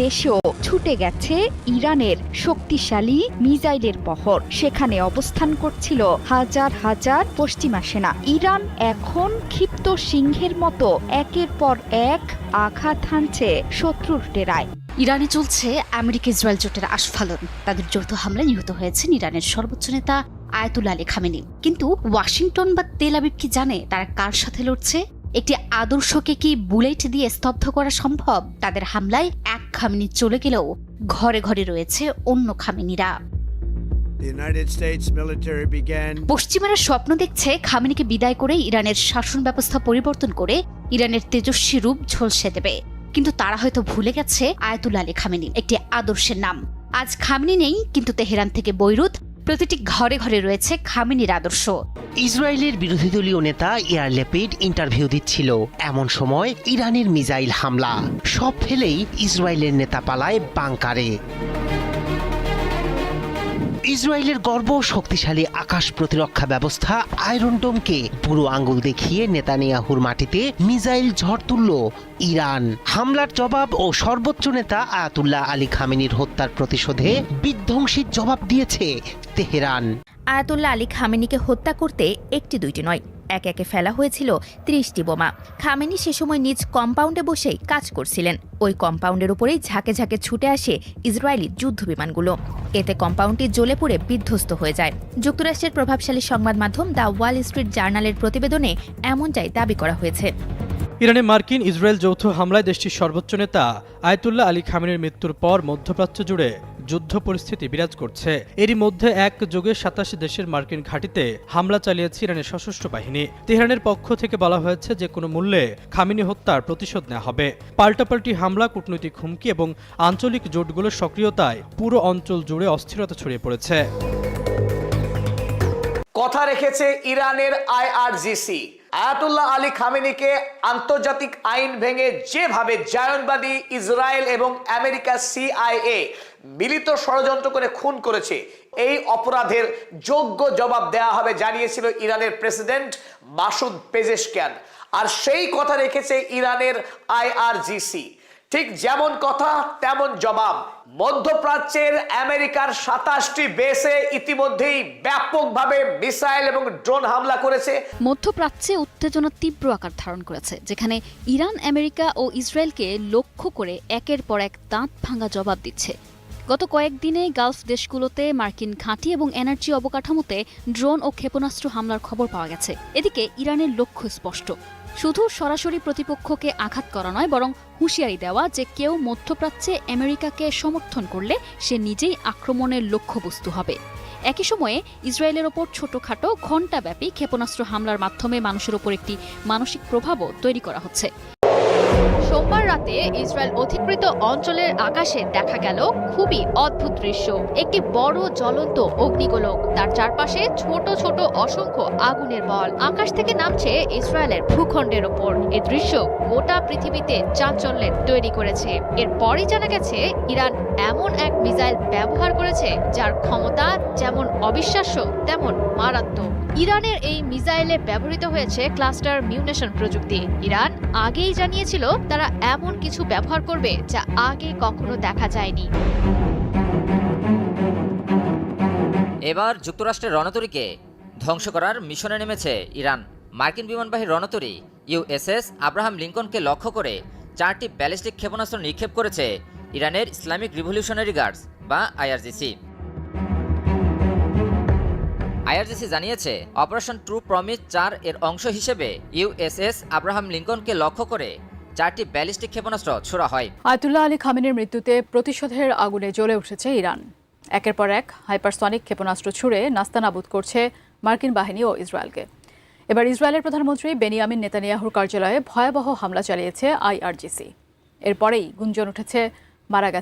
দেশেও ছুটে গেছে ইরানের শক্তিশালী মিসাইলের বহর। সেখানে অবস্থান করছিল হাজার হাজার পশ্চিমা সেনা। ইরান এখন ক্ষিপ্ত সিংহের মতো একের পর এক আঘাত হানছে শত্রুর ডেরায়। ইরানে চলছে আমেরিকা ইসরায়েল জোটের আস্ফালন। তাদের যৌথ হামলায় নিহত হয়েছেন ইরানের সর্বোচ্চ নেতা আয়াতুল্লাহ আলী খামেনি। কিন্তু ওয়াশিংটন বা তেল আবিব কি জানে তারা কার সাথে লড়ছে? একটি আদর্শকে কি বুলেট দিয়ে স্তব্ধ করা সম্ভব? তাদের হামলায় এক খামেনি চলে গেলেও ঘরে ঘরে রয়েছে অন্য খামেনিরা। পশ্চিমারা স্বপ্ন দেখছে খামেনিকে বিদায় করে ইরানের শাসন ব্যবস্থা পরিবর্তন করে ইরানের তেজস্বী রূপ ঝলসে দেবে। কিন্তু তারা হয়তো ভুলে গেছে আয়াতুল্লাহ আলী খামেনি একটি আদর্শের নাম। আজ খামেনি নেই, কিন্তু তেহরান থেকে বৈরুত প্রতিটি ঘরে ঘরে রয়েছে খামেনির আদর্শ। ইসরায়েলের বিরোধী দলীয় নেতা ইয়ার লেপিড ইন্টারভিউ দিচ্ছিল, এমন সময় ইরানের মিসাইল হামলা। সব ফেলেই ইসরায়েলের নেতা পালায় বাংকারে। ইসরায়েলের গর্ব শক্তিশালী আকাশ প্রতিরক্ষা ব্যবস্থা আয়রন ডোমকে বুড়ো আঙ্গুল দেখিয়ে নেতানিয়াহুর মাটিতে মিসাইল ঝড় তুলল ইরান। হামলার জবাব ও সর্বোচ্চ নেতা আয়াতুল্লাহ আলী খামেনির হত্যার প্রতিশোধে বিধ্বংসী জবাব দিয়েছে তেহরান। আয়াতুল্লাহ আলী খামেনিকে হত্যা করতে একটি দুইটি নয়, একে একে ফেলা হয়েছিল ৩০টি বোমা। খামেনি সে সময় নিজ কম্পাউন্ডে বসেই কাজ করছিলেন। ওই কম্পাউন্ডের উপরেই ঝাঁকে ঝাঁকে ছুটে আসে ইসরায়েলি যুদ্ধ বিমানগুলো। এতে কম্পাউন্ডটি জ্বলে পুড়ে বিধ্বস্ত হয়ে যায়। যুক্তরাষ্ট্রের প্রভাবশালী সংবাদ মাধ্যম দ্য ওয়াল স্ট্রিট জার্নালের প্রতিবেদনে এমনটাই দাবি করা হয়েছে। ইরানে মার্কিন ইসরায়েল যৌথ হামলায় দেশটির সর্বোচ্চ নেতা আয়াতুল্লাহ আলী খামেনির মৃত্যুর পর মধ্যপ্রাচ্য জুড়ে যুদ্ধ পরিস্থিতি বিরাজ করছে। এরই মধ্যে একযোগে ২৭ দেশের মার্কিন ঘাঁটিতে হামলা চালিয়েছে ইরানের সশস্ত্র বাহিনী। তেহরানের পক্ষ থেকে বলা হয়েছে যে কোনো মূল্যে খামেনি হত্যার প্রতিশোধ নেওয়া হবে। পাল্টাপাল্টি হামলা, কূটনৈতিক হুমকি এবং আঞ্চলিক জোটগুলোর সক্রিয়তায় পুরো অঞ্চল জুড়ে অস্থিরতা ছড়িয়ে পড়েছে। কথা রেখেছে ইরানের আইআরজিসি। আয়াতুল্লাহ আলী খামেনিকে আন্তর্জাতিক আইন ভেঙে যেভাবে জায়নবাদী ইসরায়েল এবং আমেরিকা CIA মিলিত ষড়যন্ত্র করে খুন করেছে, এই অপরাধের যোগ্য জবাব দেওয়া হবে জানিয়েছিল ইরানের প্রেসিডেন্ট মাসুদ পেজেশকিয়ান। আর সেই কথা রেখেছে ইরানের আইআরজিসি। ঠিক যেমন কথা তেমন জবাব। মধ্যপ্রাচ্যের আমেরিকার ২৭টি বেসে ইতিমধ্যেই ব্যাপকভাবে মিসাইল এবং ড্রোন হামলা করেছে। মধ্যপ্রাচ্যে উত্তেজনা তীব্র আকার ধারণ করেছে, যেখানে ইরান আমেরিকা ও ইসরায়েলকে লক্ষ্য করে একের পর এক দাঁত ভাঙা জবাব দিচ্ছে। গত কয়েকদিনে গালফ দেশগুলোতে মার্কিন ঘাঁটি এবং এনার্জি অবকাঠামোতে ড্রোন ও ক্ষেপণাস্ত্র হামলার খবর পাওয়া গেছে। এদিকে ইরানের লক্ষ্য স্পষ্ট, শুধু সরাসরি প্রতিপক্ষকে আঘাত করা নয়, বরং হুঁশিয়ারি দেওয়া যে কেউ মধ্যপ্রাচ্যে আমেরিকাকে সমর্থন করলে সে নিজেই আক্রমণের লক্ষ্যবস্তু হবে। একই সময়ে ইসরায়েলের ওপর ছোটখাটো ঘণ্টাব্যাপী ক্ষেপণাস্ত্র হামলার মাধ্যমে মানুষের ওপর একটি মানসিক প্রভাবও তৈরি করা হচ্ছে। সোমবার রাতে ইসরায়েল অধিকৃত অঞ্চলের আকাশে দেখা গেল খুবই অদ্ভুত দৃশ্য। একটি বড় জ্বলন্ত অগ্নিগোলক, তার চারপাশে ছোট ছোট অসংখ্য আগুনের বল আকাশ থেকে নামছে ইসরায়েলের ভূখণ্ডের ওপর। এই দৃশ্য গোটা পৃথিবীতে চাঞ্চল্যের তৈরি করেছে। এরপরই জানা গেছে ইরান এমন এক মিসাইল ব্যবহার করেছে যার ক্ষমতা যেমন অবিশ্বাস্য তেমন মারাত্মক। ইরানের এই মিসাইলে ব্যবহৃত হয়েছে ক্লাস্টার মিউনেশন প্রযুক্তি। ইরান আগেই জানিয়েছিল তারা এমন কিছু ব্যবহার করবে যা আগে কখনো দেখা যায়নি। এবার যুক্তরাষ্ট্রের রণতরীকে ধ্বংস করার মিশনে নেমেছে ইরান। মার্কিন বিমানবাহী রণতরী USS আব্রাহাম লিঙ্কনকে লক্ষ্য করে 4টি ব্যালিস্টিক ক্ষেপণাস্ত্র নিক্ষেপ করেছে ইরানের ইসলামিক রিভলিউশনারি গার্ডস বা IRGC। IRGC জানিয়েছে অপারেশন ট্রু প্রমিস 4 এর অংশ হিসেবে USS আব্রাহাম লিঙ্কনকে লক্ষ্য করে 4টি ব্যালিস্টিক ক্ষেপণাস্ত্র ছোড়া হয়। আয়াতুল্লাহ আলী খামেনির মৃত্যুতে প্রতিশোধের আগুনে জ্বলে উঠেছে ইরান। একের পর এক হাইপারসনিক ক্ষেপণাস্ত্র ছুড়ে নাস্তানাবুদ করছে মার্কিন বাহিনী ও ইসরায়েলকে। এবার ইসরায়েলের প্রধানমন্ত্রী বেনিয়ামিন নেতানিয়াহুর কার্যালয়ে ভয়াবহ হামলা চালিয়েছে IRGC। এরপরেই গুঞ্জন উঠেছে মারা গেছে